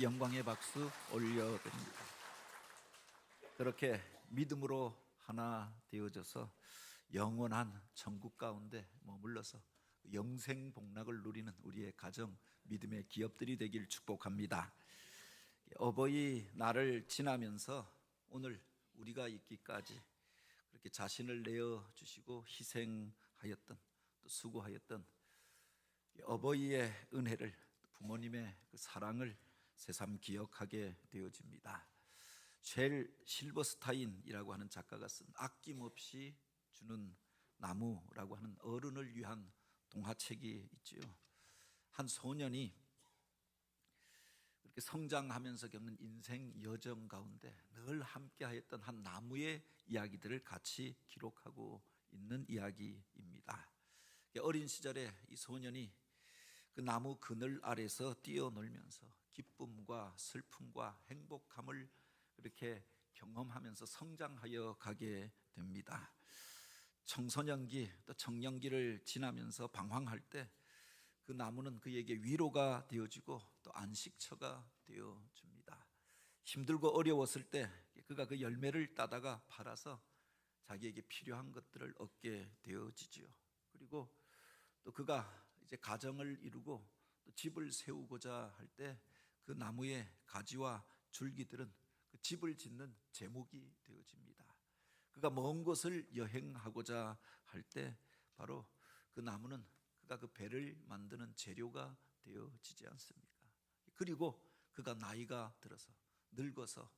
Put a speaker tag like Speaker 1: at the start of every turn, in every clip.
Speaker 1: 영광의 박수 올려드립니다. 그렇게 믿음으로 하나 되어져서 영원한 천국 가운데 머물러서 영생 복락을 누리는 우리의 가정, 믿음의 기업들이 되길 축복합니다. 어버이날을 지나면서 오늘 우리가 있기까지 그렇게 자신을 내어주시고 희생하였던, 또 수고하였던 어버이의 은혜를, 부모님의 그 사랑을 새삼 기억하게 되어집니다. 쉘 실버스타인이라고 하는 작가가 쓴 아낌없이 주는 나무라고 하는 어른을 위한 동화책이 있지요. 한 소년이 그렇게 성장하면서 겪는 인생 여정 가운데 늘 함께하였던 한 나무의 이야기들을 같이 기록하고 있는 이야기입니다. 어린 시절에 이 소년이 그 나무 그늘 아래서 뛰어놀면서 기쁨과 슬픔과 행복함을 그렇게 경험하면서 성장하여 가게 됩니다. 청소년기 또 청년기를 지나면서 방황할 때 그 나무는 그에게 위로가 되어지고 또 안식처가 되어줍니다. 힘들고 어려웠을 때 그가 그 열매를 따다가 팔아서 자기에게 필요한 것들을 얻게 되어지지요. 그리고 또 그가 이제 가정을 이루고 또 집을 세우고자 할 때 그 나무의 가지와 줄기들은 그 집을 짓는 제목이 되어집니다. 그가 먼 곳을 여행하고자 할 때 바로 그 나무는 그가 그 배를 만드는 재료가 되어지지 않습니까? 그리고 그가 나이가 들어서 늙어서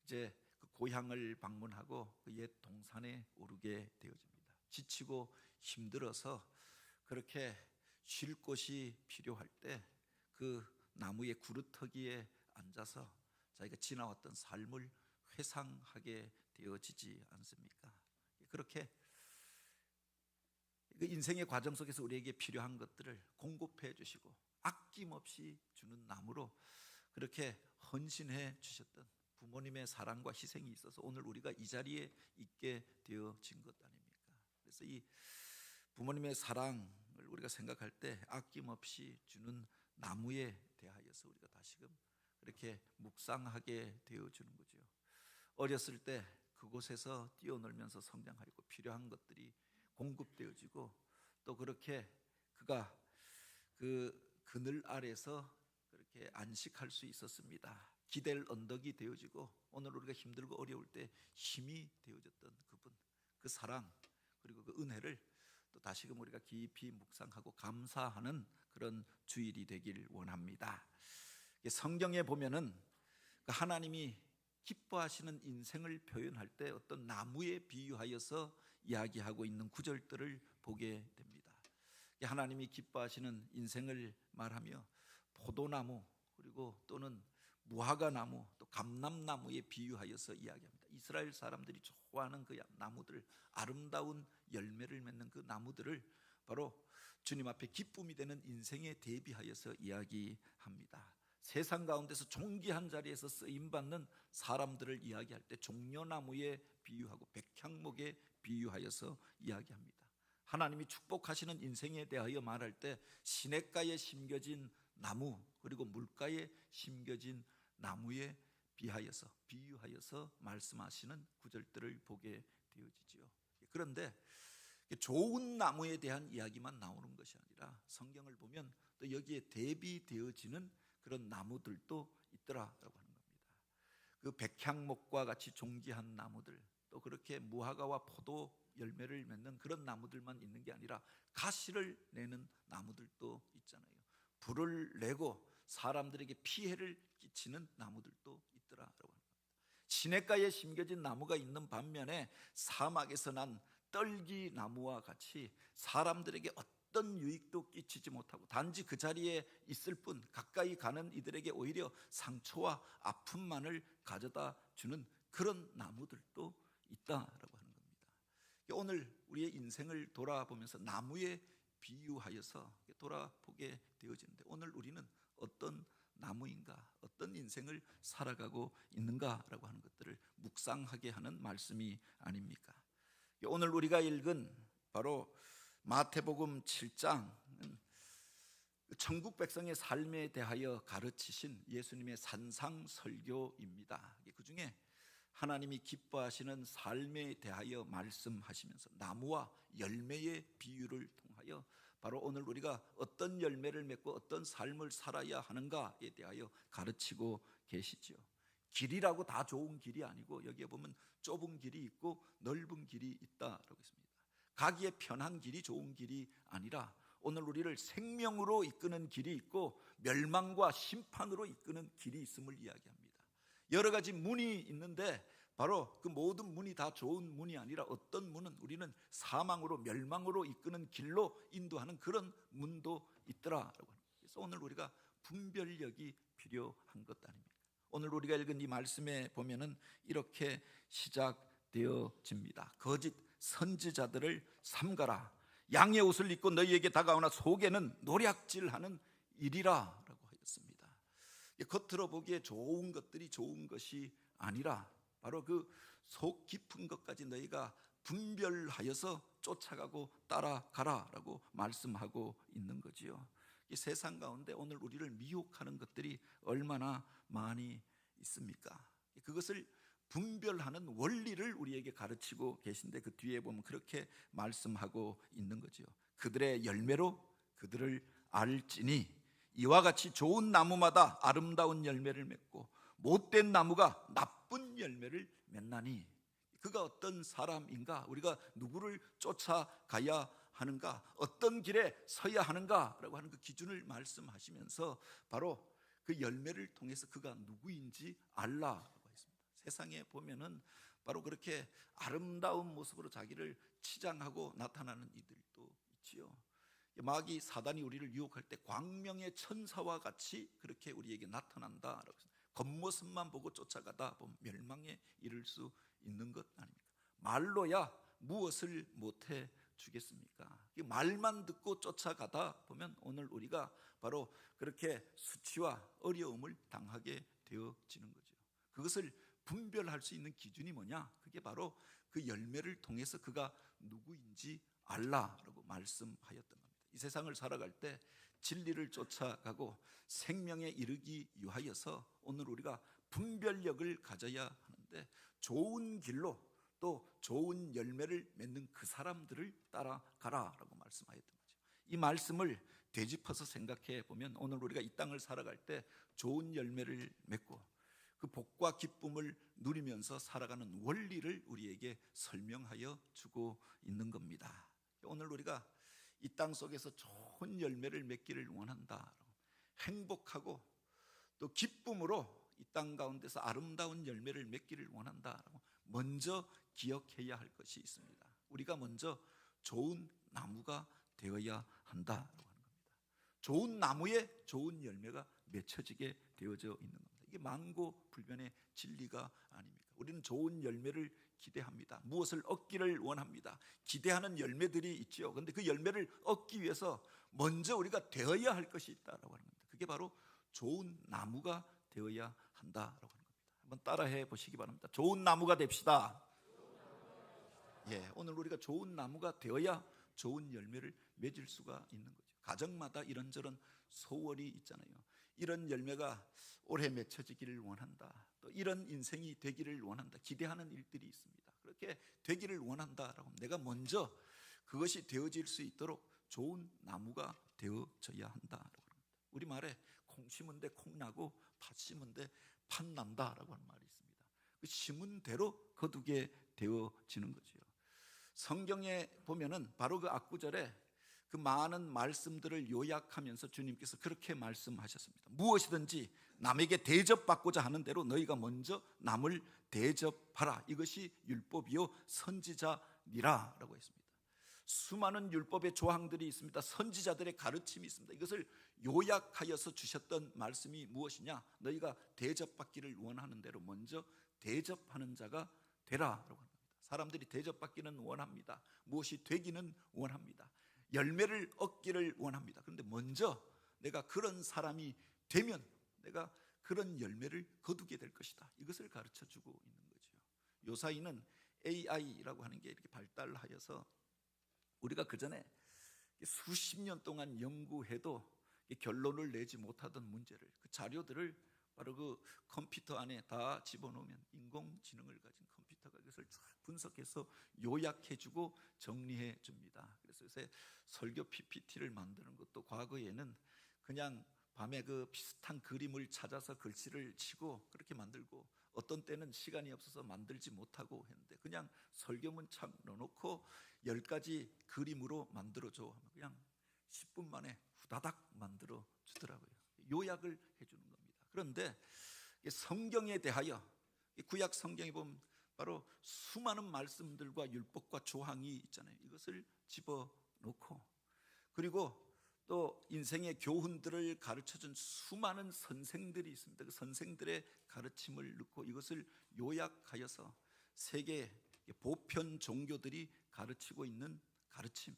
Speaker 1: 이제 그 고향을 방문하고 그 옛 동산에 오르게 되어집니다. 지치고 힘들어서 그렇게 쉴 곳이 필요할 때 그 나무의 구루터기에 앉아서 자기가 지나왔던 삶을 회상하게 되어지지 않습니까? 그렇게 그 인생의 과정 속에서 우리에게 필요한 것들을 공급해 주시고 아낌없이 주는 나무로 그렇게 헌신해 주셨던 부모님의 사랑과 희생이 있어서 오늘 우리가 이 자리에 있게 되어진 것 아닙니까? 그래서 이 부모님의 사랑을 우리가 생각할 때 아낌없이 주는 나무에 대하여서 우리가 다시금 그렇게 묵상하게 되어주는 거죠. 어렸을 때 그곳에서 뛰어놀면서 성장하였고 필요한 것들이 공급되어지고 또 그렇게 그가 그 그늘 아래서 그렇게 안식할 수 있었습니다. 기댈 언덕이 되어지고 오늘 우리가 힘들고 어려울 때 힘이 되어졌던 그분, 그 사랑 그리고 그 은혜를 또 다시금 우리가 깊이 묵상하고 감사하는 그런 주일이 되길 원합니다. 성경에 보면은 하나님이 기뻐하시는 인생을 표현할 때 어떤 나무에 비유하여서 이야기하고 있는 구절들을 보게 됩니다. 하나님이 기뻐하시는 인생을 말하며 포도나무 그리고 또는 무화과나무 또 감람나무에 비유하여서 이야기합니다. 이스라엘 사람들이 좋아하는 그 나무들, 아름다운 열매를 맺는 그 나무들을 바로 주님 앞에 기쁨이 되는 인생에 대비하여서 이야기합니다. 세상 가운데서 존귀한 자리에서 쓰임받는 사람들을 이야기할 때 종려나무에 비유하고 백향목에 비유하여서 이야기합니다. 하나님이 축복하시는 인생에 대하여 말할 때 시냇가에 심겨진 나무 그리고 물가에 심겨진 나무에 비유하여서 말씀하시는 구절들을 보게 되어지죠. 그런데 좋은 나무에 대한 이야기만 나오는 것이 아니라 성경을 보면 또 여기에 대비되어지는 그런 나무들도 있더라라고 하는 겁니다. 그 백향목과 같이 존귀한 나무들 또 그렇게 무화과와 포도 열매를 맺는 그런 나무들만 있는 게 아니라 가시를 내는 나무들도 있잖아요. 불을 내고 사람들에게 피해를 끼치는 나무들도 있더라라고 합니다. 시냇가에 심겨진 나무가 있는 반면에 사막에서 난 떨기나무와 같이 사람들에게 어떤 유익도 끼치지 못하고 단지 그 자리에 있을 뿐 가까이 가는 이들에게 오히려 상처와 아픔만을 가져다 주는 그런 나무들도 있다라고 하는 겁니다. 오늘 우리의 인생을 돌아보면서 나무에 비유하여서 돌아보게 되어지는데 오늘 우리는 어떤 나무인가, 어떤 인생을 살아가고 있는가라고 하는 것들을 묵상하게 하는 말씀이 아닙니까? 오늘 우리가 읽은 바로 마태복음 7장은 천국 백성의 삶에 대하여 가르치신 예수님의 산상설교입니다. 그 중에 하나님이 기뻐하시는 삶에 대하여 말씀하시면서 나무와 열매의 비유를 통하여 바로 오늘 우리가 어떤 열매를 맺고 어떤 삶을 살아야 하는가에 대하여 가르치고 계시죠. 길이라고 다 좋은 길이 아니고 여기에 보면 좁은 길이 있고 넓은 길이 있다라고 했습니다. 가기에 편한 길이 좋은 길이 아니라 오늘 우리를 생명으로 이끄는 길이 있고 멸망과 심판으로 이끄는 길이 있음을 이야기합니다. 여러 가지 문이 있는데 바로 그 모든 문이 다 좋은 문이 아니라 어떤 문은 우리는 사망으로 멸망으로 이끄는 길로 인도하는 그런 문도 있더라라고 합니다. 그래서 오늘 우리가 분별력이 필요한 것 아닙니까? 오늘 우리가 읽은 이 말씀에 보면은 이렇게 시작되어집니다. 거짓 선지자들을 삼가라. 양의 옷을 입고 너희에게 다가오나 속에는 노략질하는 일이라라고 하였습니다. 겉으로 보기에 좋은 것들이 좋은 것이 아니라 바로 그 속 깊은 것까지 너희가 분별하여서 쫓아가고 따라가라라고 말씀하고 있는 거지요. 이 세상 가운데 오늘 우리를 미혹하는 것들이 얼마나 많이 있습니까? 그것을 분별하는 원리를 우리에게 가르치고 계신데 그 뒤에 보면 그렇게 말씀하고 있는 거죠. 그들의 열매로 그들을 알지니 이와 같이 좋은 나무마다 아름다운 열매를 맺고 못된 나무가 나쁜 열매를 맺나니. 그가 어떤 사람인가, 우리가 누구를 쫓아가야 하는가, 어떤 길에 서야 하는가라고 하는 그 기준을 말씀하시면서 바로 그 열매를 통해서 그가 누구인지 알라라고 했습니다. 세상에 보면은 바로 그렇게 아름다운 모습으로 자기를 치장하고 나타나는 이들도 있지요. 마귀 사단이 우리를 유혹할 때 광명의 천사와 같이 그렇게 우리에게 나타난다라고 했습니다. 겉모습만 보고 쫓아가다 보면 멸망에 이를 수 있는 것 아닙니까? 말로야 무엇을 못해 주겠습니까? 말만 듣고 쫓아가다 보면 오늘 우리가 바로 그렇게 수치와 어려움을 당하게 되어지는 거죠. 그것을 분별할 수 있는 기준이 뭐냐? 그게 바로 그 열매를 통해서 그가 누구인지 알라라고 말씀하였던 겁니다. 이 세상을 살아갈 때 진리를 쫓아가고 생명에 이르기 위하여서 오늘 우리가 분별력을 가져야 하는데 좋은 길로 또 좋은 열매를 맺는 그 사람들을 따라가라라고 말씀하였던 거죠. 이 말씀을 되짚어서 생각해 보면 오늘 우리가 이 땅을 살아갈 때 좋은 열매를 맺고 그 복과 기쁨을 누리면서 살아가는 원리를 우리에게 설명하여 주고 있는 겁니다. 오늘 우리가 이 땅 속에서 좋은 열매를 맺기를 원한다. 행복하고 또 기쁨으로 이 땅 가운데서 아름다운 열매를 맺기를 원한다라고 먼저 기억해야 할 것이 있습니다. 우리가 먼저 좋은 나무가 되어야 한다라고 하는 겁니다. 좋은 나무에 좋은 열매가 맺혀지게 되어져 있는 겁니다. 이게 만고불변의 진리가 아닙니까? 우리는 좋은 열매를 기대합니다. 무엇을 얻기를 원합니다. 기대하는 열매들이 있죠. 그런데 그 열매를 얻기 위해서 먼저 우리가 되어야 할 것이 있다라고 하는 겁니다. 그게 바로 좋은 나무가 되어야 한다라고 하는 겁니다. 한번 따라해 보시기 바랍니다. 좋은 나무가 됩시다. 오늘 우리가 좋은 나무가 되어야 좋은 열매를 맺을 수가 있는 거죠. 가정마다 이런저런 소원이 있잖아요. 이런 열매가 올해 맺혀지기를 원한다. 또 이런 인생이 되기를 원한다. 기대하는 일들이 있습니다. 그렇게 되기를 원한다라고 내가 먼저 그것이 되어질 수 있도록 좋은 나무가 되어져야 한다라고 합니다. 우리 말에 콩 심은 데 콩 나고 팥 심은 데 팥 난다라고 하는 말이 있습니다. 그 심은 대로 거두게 되어지는 거죠. 성경에 보면은 바로 그 앞구절에 그 많은 말씀들을 요약하면서 주님께서 그렇게 말씀하셨습니다. 무엇이든지 남에게 대접받고자 하는 대로 너희가 먼저 남을 대접하라. 이것이 율법이요 선지자니라 라고 했습니다. 수많은 율법의 조항들이 있습니다. 선지자들의 가르침이 있습니다. 이것을 요약하여서 주셨던 말씀이 무엇이냐? 너희가 대접받기를 원하는 대로 먼저 대접하는 자가 되라라고 합니다. 사람들이 대접받기는 원합니다. 무엇이 되기는 원합니다. 열매를 얻기를 원합니다. 그런데 먼저 내가 그런 사람이 되면 내가 그런 열매를 거두게 될 것이다. 이것을 가르쳐 주고 있는 거죠. 요사이는 AI라고 하는 게 이렇게 발달하여서 우리가 그 전에 수십 년 동안 연구해도 결론을 내지 못하던 문제를, 그 자료들을 바로 그 컴퓨터 안에 다 집어넣으면 인공지능을 가진 컴퓨터가 그것을 쫙 분석해서 요약해주고 정리해줍니다. 그래서 요새 설교 PPT를 만드는 것도 과거에는 그냥 밤에 그 비슷한 그림을 찾아서 글씨를 치고 그렇게 만들고, 어떤 때는 시간이 없어서 만들지 못하고 했는데 그냥 설교문 착 넣어놓고 10가지 그림으로 만들어줘 하면 그냥 10분 만에 후다닥 만들어 주더라고요. 요약을 해주는 겁니다. 그런데 성경에 대하여, 구약 성경에 보면 바로 수많은 말씀들과 율법과 조항이 있잖아요. 이것을 집어넣고, 그리고 또 인생의 교훈들을 가르쳐준 수많은 선생들이 있습니다. 그 선생들의 가르침을 넣고 이것을 요약하여서 세계 보편 종교들이 가르치고 있는 가르침,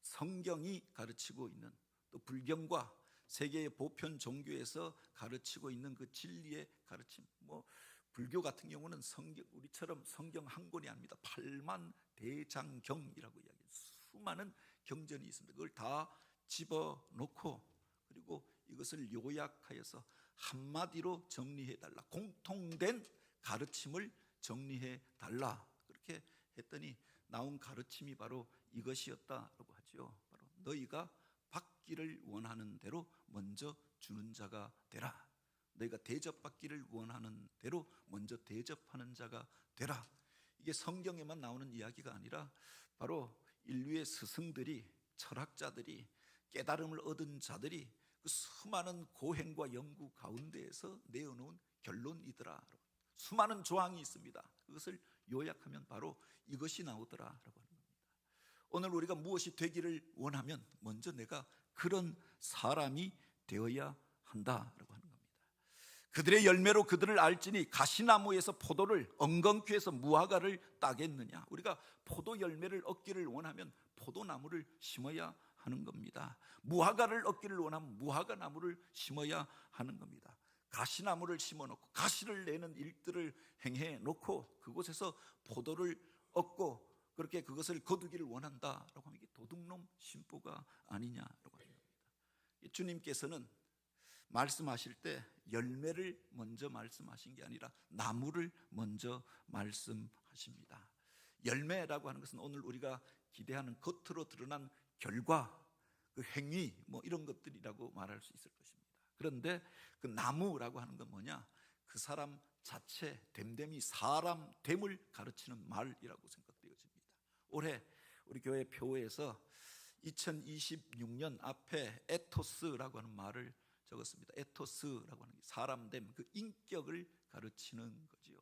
Speaker 1: 성경이 가르치고 있는, 또 불경과 세계의 보편 종교에서 가르치고 있는 그 진리의 가르침, 불교 같은 경우는 우리처럼 성경 한 권이 아닙니다. 8만 대장경이라고 이야기해요. 수많은 경전이 있습니다. 그걸 다 집어넣고, 그리고 이것을 요약하여서 한마디로 정리해달라, 공통된 가르침을 정리해달라, 그렇게 했더니 나온 가르침이 바로 이것이었다라고 하죠. 바로 너희가 받기를 원하는 대로 먼저 주는 자가 되라. 너희가 대접받기를 원하는 대로 먼저 대접하는 자가 되라. 이게 성경에만 나오는 이야기가 아니라 바로 인류의 스승들이, 철학자들이, 깨달음을 얻은 자들이 그 수많은 고행과 연구 가운데에서 내어놓은 결론이더라. 수많은 조항이 있습니다. 그것을 요약하면 바로 이것이 나오더라라고 하는 겁니다. 오늘 우리가 무엇이 되기를 원하면 먼저 내가 그런 사람이 되어야 한다라고 하는 겁니다. 그들의 열매로 그들을 알지니 가시나무에서 포도를, 엉겅퀴에서 무화과를 따겠느냐. 우리가 포도 열매를 얻기를 원하면 포도나무를 심어야 하는 겁니다. 무화과를 얻기를 원하면 무화과 나무를 심어야 하는 겁니다. 가시나무를 심어놓고 가시를 내는 일들을 행해 놓고 그곳에서 포도를 얻고 그렇게 그것을 거두기를 원한다라고 하면 이게 도둑놈 심보가 아니냐라고 하는 겁니다. 주님께서는 말씀하실 때 열매를 먼저 말씀하신 게 아니라 나무를 먼저 말씀하십니다. 열매라고 하는 것은 오늘 우리가 기대하는 겉으로 드러난 결과, 그 행위 이런 것들이라고 말할 수 있을 것입니다. 그런데 그 나무라고 하는 건 뭐냐? 그 사람 자체, 됨됨이 사람됨을 가르치는 말이라고 생각되어집니다. 올해 우리 교회 표에서 2026년 앞에 에토스라고 하는 말을 적었습니다. 에토스라고 하는 게 사람됨, 그 인격을 가르치는 거지요.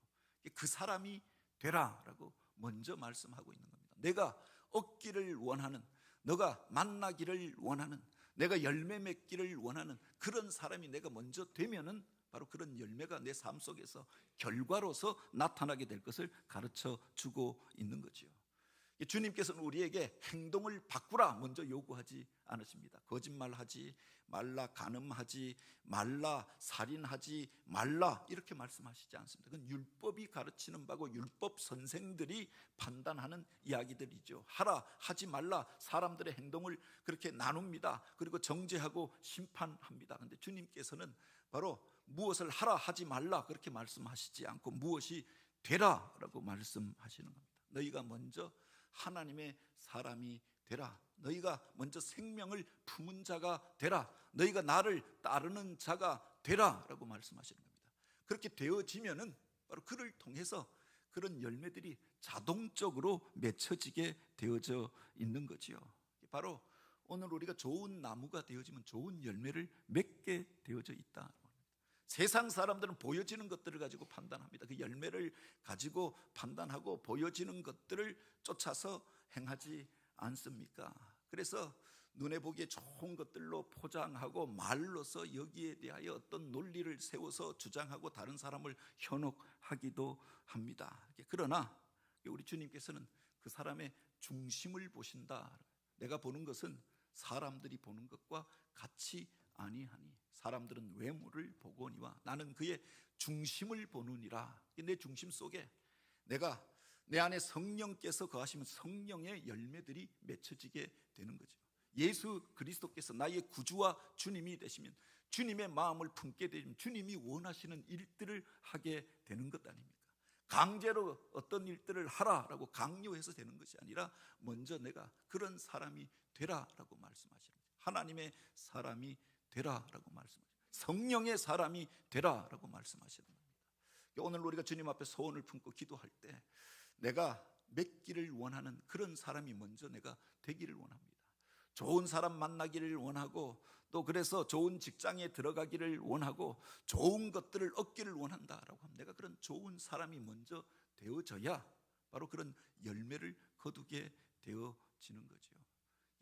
Speaker 1: 그 사람이 되라라고 먼저 말씀하고 있는 겁니다. 내가 얻기를 원하는, 너가 만나기를 원하는, 내가 열매 맺기를 원하는 그런 사람이 내가 먼저 되면은 바로 그런 열매가 내 삶 속에서 결과로서 나타나게 될 것을 가르쳐 주고 있는 거지요. 주님께서는 우리에게 행동을 바꾸라 먼저 요구하지 않으십니다. 거짓말하지 말라, 간음하지 말라, 살인하지 말라 이렇게 말씀하시지 않습니다. 그건 율법이 가르치는 바고 율법 선생들이 판단하는 이야기들이죠. 하라, 하지 말라, 사람들의 행동을 그렇게 나눕니다. 그리고 정죄하고 심판합니다. 그런데 주님께서는 바로 무엇을 하라, 하지 말라 그렇게 말씀하시지 않고 무엇이 되라라고 말씀하시는 겁니다. 너희가 먼저 하나님의 사람이 되라. 너희가 먼저 생명을 품은 자가 되라. 너희가 나를 따르는 자가 되라 라고 말씀하시는 겁니다. 그렇게 되어지면은 바로 그를 통해서 그런 열매들이 자동적으로 맺혀지게 되어져 있는 거지요. 바로 오늘 우리가 좋은 나무가 되어지면 좋은 열매를 맺게 되어져 있다. 세상 사람들은 보여지는 것들을 가지고 판단합니다. 그 열매를 가지고 판단하고 보여지는 것들을 쫓아서 행하지 않습니까? 그래서 눈에 보기에 좋은 것들로 포장하고 말로서 여기에 대하여 어떤 논리를 세워서 주장하고 다른 사람을 현혹하기도 합니다. 그러나 우리 주님께서는 그 사람의 중심을 보신다. 내가 보는 것은 사람들이 보는 것과 같이 아니하니 사람들은 외모를 보거니와 나는 그의 중심을 보느니라. 내 중심 속에 내 안에 성령께서 거하시면 성령의 열매들이 맺혀지게 되는 거죠. 예수 그리스도께서 나의 구주와 주님이 되시면 주님의 마음을 품게 되면 주님이 원하시는 일들을 하게 되는 것 아닙니까? 강제로 어떤 일들을 하라라고 강요해서 되는 것이 아니라 먼저 내가 그런 사람이 되라라고 말씀하시는 거예요. 하나님의 사람이 되라라고 말씀하시는 거예요. 성령의 사람이 되라라고 말씀하시는 겁니다. 오늘 우리가 주님 앞에 소원을 품고 기도할 때 내가 맺기를 원하는 그런 사람이 먼저 내가 되기를 원합니다. 좋은 사람 만나기를 원하고 또 그래서 좋은 직장에 들어가기를 원하고 좋은 것들을 얻기를 원한다라고 하면 내가 그런 좋은 사람이 먼저 되어져야 바로 그런 열매를 거두게 되어지는 거죠.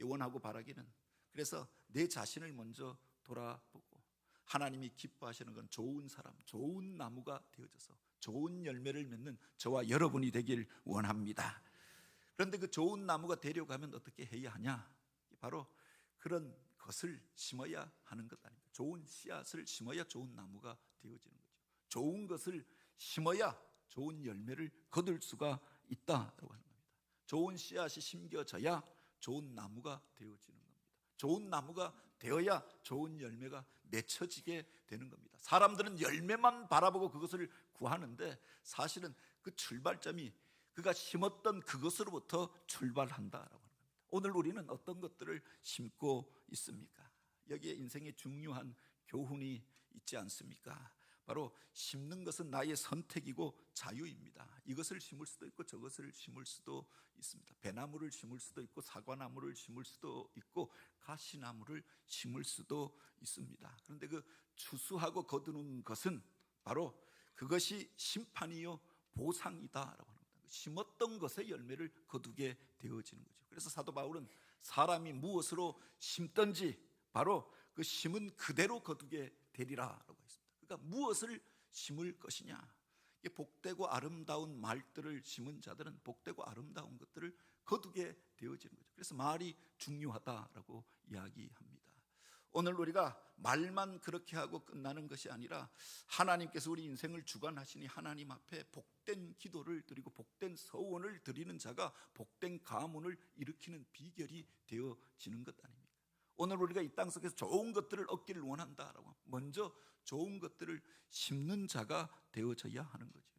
Speaker 1: 원하고 바라기는 그래서 내 자신을 먼저 돌아보고 하나님이 기뻐하시는 건 좋은 사람, 좋은 나무가 되어져서 좋은 열매를 맺는 저와 여러분이 되길 원합니다. 그런데 그 좋은 나무가 되려고 하면 어떻게 해야 하냐? 바로 그런 것을 심어야 하는 것 아닙니까? 좋은 씨앗을 심어야 좋은 나무가 되어지는 거죠. 좋은 것을 심어야 좋은 열매를 거둘 수가 있다라고 하는 겁니다. 좋은 씨앗이 심겨져야 좋은 나무가 되어지는 겁니다. 좋은 나무가 되어야 좋은 열매가 맺혀지게 되는 겁니다. 사람들은 열매만 바라보고 그것을 구하는데 사실은 그 출발점이 그가 심었던 그것으로부터 출발한다라고 합니다. 오늘 우리는 어떤 것들을 심고 있습니까? 여기에 인생의 중요한 교훈이 있지 않습니까? 바로 심는 것은 나의 선택이고 자유입니다. 이것을 심을 수도 있고 저것을 심을 수도 있습니다. 배나무를 심을 수도 있고 사과나무를 심을 수도 있고 가시나무를 심을 수도 있습니다. 그런데 그 추수하고 거두는 것은 바로 그것이 심판이요 보상이다라고 합니다. 심었던 것의 열매를 거두게 되어지는 거죠. 그래서 사도 바울은 사람이 무엇으로 심든지 바로 그 심은 그대로 거두게 되리라라고 했습니다. 그러니까 무엇을 심을 것이냐? 복되고 아름다운 말들을 심은 자들은 복되고 아름다운 것들을 거두게 되어지는 거죠. 그래서 말이 중요하다라고 이야기합니다. 오늘 우리가 말만 그렇게 하고 끝나는 것이 아니라 하나님께서 우리 인생을 주관하시니 하나님 앞에 복된 기도를 드리고 복된 서원을 드리는 자가 복된 가문을 일으키는 비결이 되어지는 것 아닙니까? 오늘 우리가 이 땅 속에서 좋은 것들을 얻기를 원한다라고 먼저 좋은 것들을 심는 자가 되어져야 하는 거죠.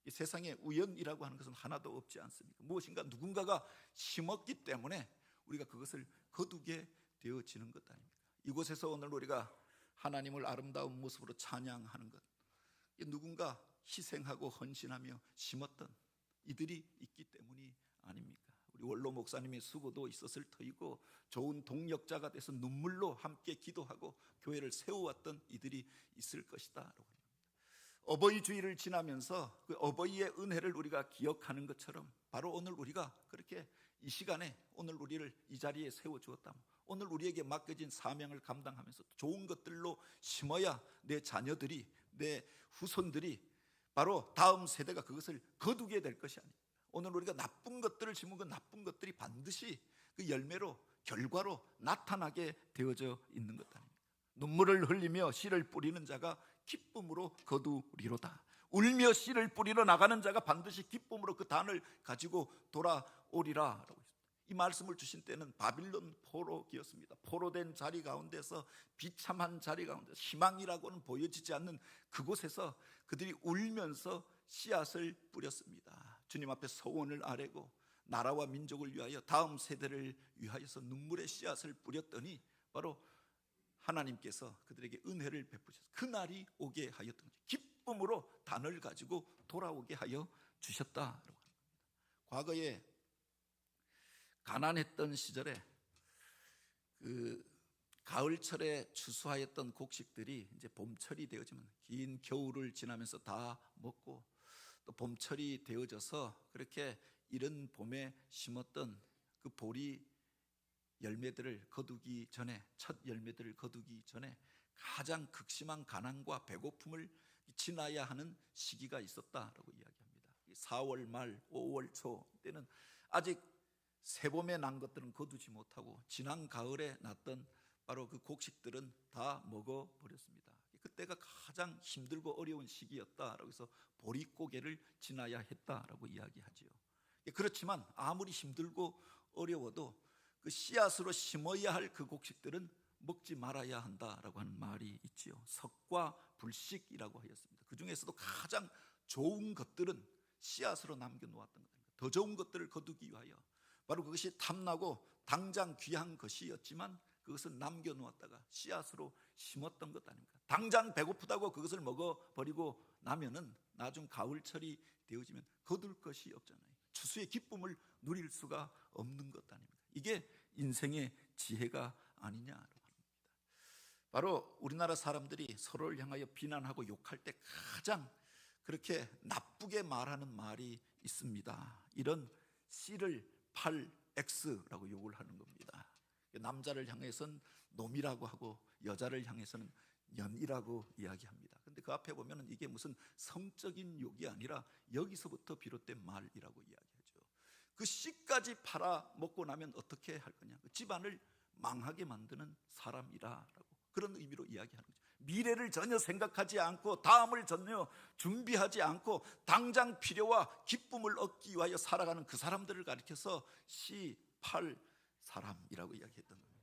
Speaker 1: 이 세상에 우연이라고 하는 것은 하나도 없지 않습니까? 무엇인가 누군가가 심었기 때문에 우리가 그것을 거두게 되어지는 것 아닙니까? 이곳에서 오늘 우리가 하나님을 아름다운 모습으로 찬양하는 것, 누군가 희생하고 헌신하며 심었던 이들이 있기 때문이 아닙니까? 우리 원로 목사님의 수고도 있었을 터이고 좋은 동역자가 돼서 눈물로 함께 기도하고 교회를 세워왔던 이들이 있을 것이다. 어버이 주일을 지나면서 그 어버이의 은혜를 우리가 기억하는 것처럼 바로 오늘 우리가 그렇게 이 시간에 오늘 우리를 이 자리에 세워주었다면 오늘 우리에게 맡겨진 사명을 감당하면서 좋은 것들로 심어야 내 자녀들이 내 후손들이 바로 다음 세대가 그것을 거두게 될 것이 아닙니다. 오늘 우리가 나쁜 것들을 심은 그 나쁜 것들이 반드시 그 열매로 결과로 나타나게 되어져 있는 것 아닙니까? 눈물을 흘리며 씨를 뿌리는 자가 기쁨으로 거두리로다. 울며 씨를 뿌리러 나가는 자가 반드시 기쁨으로 그 단을 가지고 돌아오리라 라고 했습니다. 이 말씀을 주신 때는 바빌론 포로기였습니다. 포로된 자리 가운데서 비참한 자리 가운데 희망이라고는 보여지지 않는 그곳에서 그들이 울면서 씨앗을 뿌렸습니다. 주님 앞에 소원을 아뢰고 나라와 민족을 위하여 다음 세대를 위하여서 눈물의 씨앗을 뿌렸더니 바로 하나님께서 그들에게 은혜를 베푸셔서 그날이 오게 하였던 거죠. 기쁨으로 단을 가지고 돌아오게 하여 주셨다라고 합니다. 과거에 가난했던 시절에 그 가을철에 추수하였던 곡식들이 이제 봄철이 되어지면 긴 겨울을 지나면서 다 먹고 또 봄철이 되어져서 그렇게 이른 봄에 심었던 그 보리 열매들을 거두기 전에 첫 열매들을 거두기 전에 가장 극심한 가난과 배고픔을 지나야 하는 시기가 있었다라고 이야기합니다. 4월 말 5월 초 때는 아직 새봄에 난 것들은 거두지 못하고 지난 가을에 났던 바로 그 곡식들은 다 먹어버렸습니다. 그때가 가장 힘들고 어려운 시기였다라고 해서 보릿고개를 지나야 했다라고 이야기하지요. 그렇지만 아무리 힘들고 어려워도 그 씨앗으로 심어야 할 그 곡식들은 먹지 말아야 한다라고 하는 말이 있지요. 석과 불식이라고 하였습니다. 그 중에서도 가장 좋은 것들은 씨앗으로 남겨놓았던 것입니다. 더 좋은 것들을 거두기 위하여 바로 그것이 탐나고 당장 귀한 것이었지만 그것은 남겨놓았다가 씨앗으로 심었던 것 아닙니까? 당장 배고프다고 그것을 먹어버리고 나면은 나중 가을철이 되어지면 거둘 것이 없잖아요. 추수의 기쁨을 누릴 수가 없는 것 아닙니까? 이게 인생의 지혜가 아니냐라고 합니다. 바로 우리나라 사람들이 서로를 향하여 비난하고 욕할 때 가장 그렇게 나쁘게 말하는 말이 있습니다. 이런 C를 8X라고 욕을 하는 겁니다. 남자를 향해서는 놈이라고 하고 여자를 향해서는 년이라고 이야기합니다. 근데 그 앞에 보면은 이게 무슨 성적인 욕이 아니라 여기서부터 비롯된 말이라고 이야기하죠. 그 씨까지 팔아 먹고 나면 어떻게 할 거냐? 그 집안을 망하게 만드는 사람이라고 그런 의미로 이야기하는 거죠. 미래를 전혀 생각하지 않고 다음을 전혀 준비하지 않고 당장 필요와 기쁨을 얻기 위하여 살아가는 그 사람들을 가리켜서 C8 사람이라고 이야기했던 겁니다.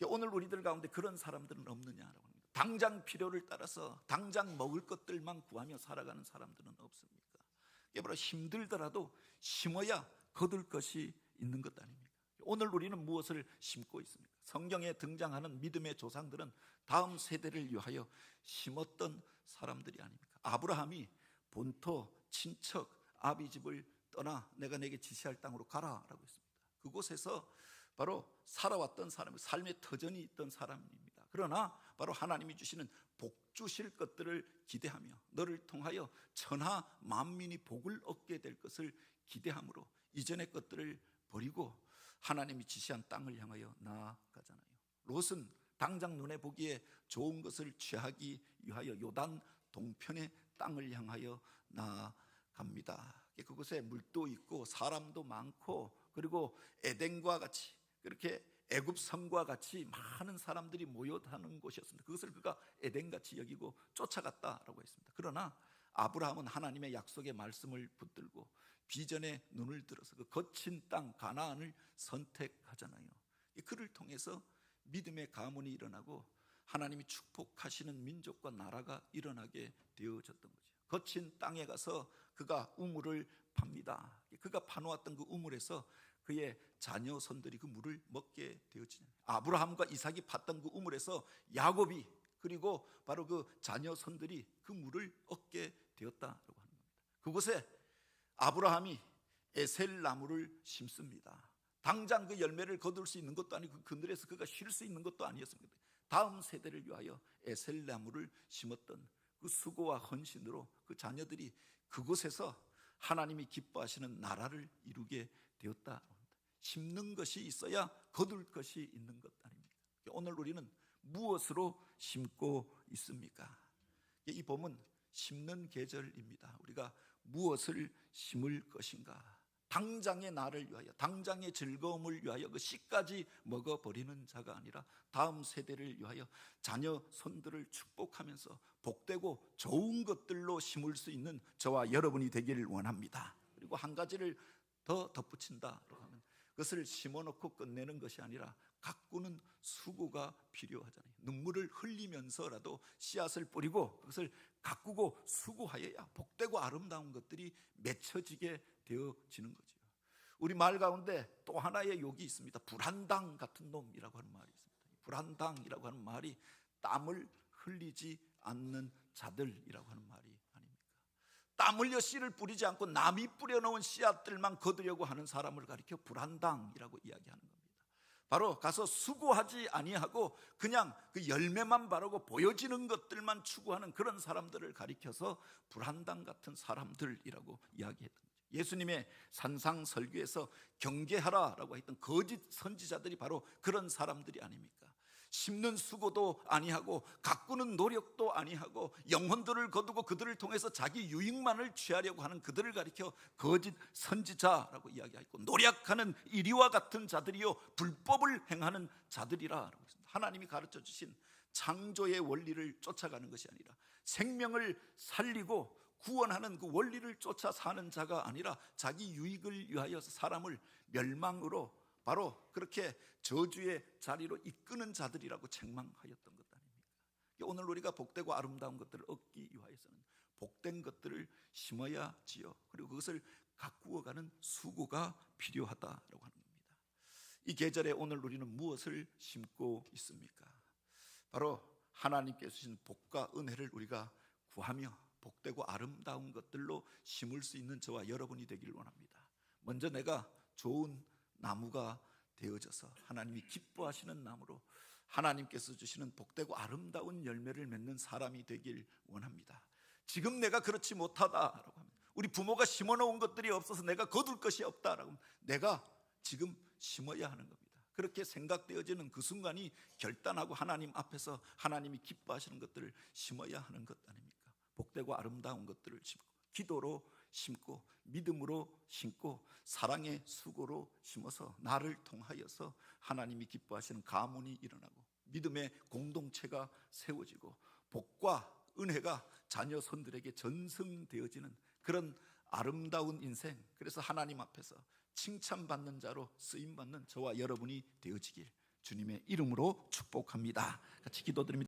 Speaker 1: 오늘 우리들 가운데 그런 사람들은 없느냐라고 합니다. 당장 필요를 따라서 당장 먹을 것들만 구하며 살아가는 사람들은 없습니까? 이게 바로 힘들더라도 심어야 거둘 것이 있는 것 아닙니까? 오늘 우리는 무엇을 심고 있습니까? 성경에 등장하는 믿음의 조상들은 다음 세대를 위하여 심었던 사람들이 아닙니까? 아브라함이 본토 친척 아비 집을 떠나 내가 내게 지시할 땅으로 가라라고 했습니다. 그곳에서 바로 살아왔던 사람, 삶의 터전이 있던 사람입니다. 그러나 바로 하나님이 주시는 복 주실 것들을 기대하며 너를 통하여 천하 만민이 복을 얻게 될 것을 기대함으로 이전의 것들을 버리고 하나님이 지시한 땅을 향하여 나아가잖아요. 롯은 당장 눈에 보기에 좋은 것을 취하기 위하여 요단 동편의 땅을 향하여 나아갑니다. 그곳에 물도 있고 사람도 많고 그리고 에덴과 같이 그렇게 애굽 성과 같이 많은 사람들이 모여 사는 곳이었습니다. 그것을 그가 에덴같이 여기고 쫓아갔다라고 했습니다. 그러나 아브라함은 하나님의 약속의 말씀을 붙들고 비전에 눈을 들어서 그 거친 땅 가나안을 선택하잖아요. 그를 통해서 믿음의 가문이 일어나고 하나님이 축복하시는 민족과 나라가 일어나게 되어졌던 거죠. 거친 땅에 가서 그가 우물을 팝니다. 그가 파놓았던 그 우물에서 그의 자녀손들이 그 물을 먹게 되어지냐. 아브라함과 이삭이 팠던 그 우물에서 야곱이 그리고 바로 그 자녀손들이 그 물을 얻게 되었다라고 하는 겁니다. 그곳에 아브라함이 에셀 나무를 심습니다. 당장 그 열매를 거둘 수 있는 것도 아니고 그 그늘에서 그가 쉴 수 있는 것도 아니었습니다. 다음 세대를 위하여 에셀 나무를 심었던 그 수고와 헌신으로 그 자녀들이 그곳에서 하나님이 기뻐하시는 나라를 이루게 되었다. 심는 것이 있어야 거둘 것이 있는 것 아닙니까? 오늘 우리는 무엇으로 심고 있습니까? 이 봄은 심는 계절입니다. 우리가 무엇을 심을 것인가? 당장의 나를 위하여 당장의 즐거움을 위하여 그 씨까지 먹어버리는 자가 아니라 다음 세대를 위하여 자녀 손들을 축복하면서 복되고 좋은 것들로 심을 수 있는 저와 여러분이 되기를 원합니다. 그리고 한 가지를 더 덧붙인다고 하면 그것을 심어놓고 끝내는 것이 아니라 가꾸는 수고가 필요하잖아요. 눈물을 흘리면서라도 씨앗을 뿌리고 그것을 가꾸고 수고하여야 복되고 아름다운 것들이 맺혀지게 되어지는 거죠. 우리 말 가운데 또 하나의 욕이 있습니다. 불한당 같은 놈이라고 하는 말이 있습니다. 불한당이라고 하는 말이 땀을 흘리지 않는 자들이라고 하는 말이 아닙니까? 땀 흘려 씨를 뿌리지 않고 남이 뿌려놓은 씨앗들만 거두려고 하는 사람을 가리켜 불한당이라고 이야기하는 겁니다. 바로 가서 수고하지 아니하고 그냥 그 열매만 바라고 보여지는 것들만 추구하는 그런 사람들을 가리켜서 불한당 같은 사람들이라고 이야기했던 거죠. 예수님의 산상설교에서 경계하라라고 했던 거짓 선지자들이 바로 그런 사람들이 아닙니까? 심는 수고도 아니하고 가꾸는 노력도 아니하고 영혼들을 거두고 그들을 통해서 자기 유익만을 취하려고 하는 그들을 가리켜 거짓 선지자라고 이야기하고 노력하는 이리와 같은 자들이요 불법을 행하는 자들이라라고 했습니다. 하나님이 가르쳐 주신 창조의 원리를 쫓아가는 것이 아니라 생명을 살리고 구원하는 그 원리를 쫓아 사는 자가 아니라 자기 유익을 위하여 사람을 멸망으로 바로 그렇게 저주의 자리로 이끄는 자들이라고 책망하였던 것 아닙니까? 오늘 우리가 복되고 아름다운 것들을 얻기 위하여서는 복된 것들을 심어야 지요. 그리고 그것을 가꾸어가는 수고가 필요하다라고 하는 겁니다. 이 계절에 오늘 우리는 무엇을 심고 있습니까? 바로 하나님께서 주신 복과 은혜를 우리가 구하며 복되고 아름다운 것들로 심을 수 있는 저와 여러분이 되기를 원합니다. 먼저 내가 좋은 나무가 되어져서 하나님이 기뻐하시는 나무로 하나님께서 주시는 복되고 아름다운 열매를 맺는 사람이 되길 원합니다. 지금 내가 그렇지 못하다라고 하면, 우리 부모가 심어놓은 것들이 없어서 내가 거둘 것이 없다라고 하면 내가 지금 심어야 하는 겁니다. 그렇게 생각되어지는 그 순간이 결단하고 하나님 앞에서 하나님이 기뻐하시는 것들을 심어야 하는 것 아닙니까? 복되고 아름다운 것들을 심고, 기도로 심고, 믿음으로 심고, 사랑의 수고로 심어서 나를 통하여서 하나님이 기뻐하시는 가문이 일어나고 믿음의 공동체가 세워지고 복과 은혜가 자녀 손들에게 전승되어지는 그런 아름다운 인생, 그래서 하나님 앞에서 칭찬받는 자로 쓰임받는 저와 여러분이 되어지길 주님의 이름으로 축복합니다. 같이 기도드립니다.